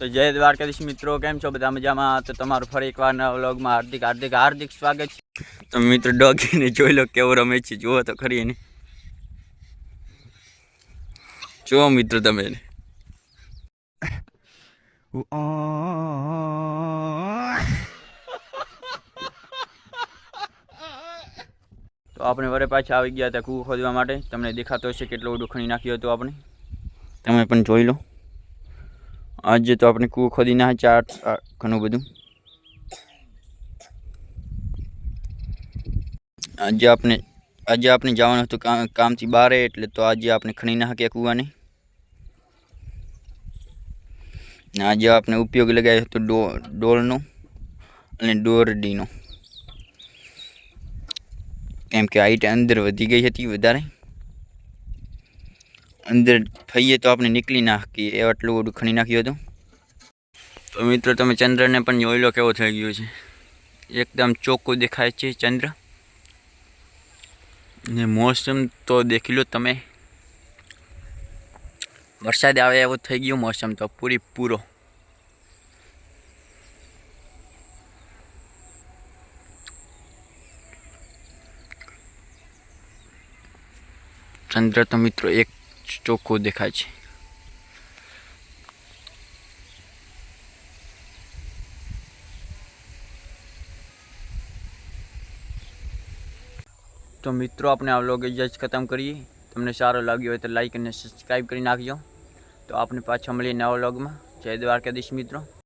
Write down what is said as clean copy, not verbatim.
તો જય દ્વારકાધીશ મિત્રો, કેમ છો બધા? મજામાં? તો તમારું ફરી એકવાર નવા વ્લોગમાં હાર્દિક હાર્દિક હાર્દિક સ્વાગત છે. તો મિત્રો ડોગીને જોઈ લો કેવો રમે છે, જુઓ તો ખરી એને. જુઓ મિત્રો તમે એને. તો આપણે વરે પાછા આવી ગયા હતા કૂવો ખોદવા માટે. તમને દેખાતો હશે કેટલો બધું ખણી નાખ્યું હતું આપણે, તમે પણ જોઈ લો. આજે તો આપણે કૂવો ખોદી નાખ્યા ઘણું બધું. આજે આપણે જવાનું હતું કામથી બહાર, એટલે તો આજે આપણે ખણી નાખ્યા કૂવાને. આજે આપણે ઉપયોગ લગાવ્યો હતો ડોલનો અને દોરડીનો, કેમ કે હાઈટ અંદર વધી ગઈ હતી વધારે. અંદર થઈએ તો આપણે નીકળી નાખીએ એ આટલું બધું ખણી નાખ્યું હતું. તો મિત્રો તમે ચંદ્રને પણ જોઈ લો કેવો થઈ ગયો છે, એકદમ ચોખ્ખું દેખાય છે ચંદ્ર. ને મોસમ તો દેખી લો તમે, વરસાદ આવે એવો થઈ ગયો મોસમ તો પૂરો. ચંદ્ર તો મિત્રો એક ચોખ્ખું દેખાય છે. તો મિત્રો આપણે આ વ્લોગ જ ખતમ કરીએ. તમને સારો લાગ્યો હોય તો લાઈક અને સબસ્ક્રાઈબ કરી નાખજો. તો આપણે પાછા મળીએ નવા વ્લોગમાં. જય દ્વારકાધીશ મિત્રો.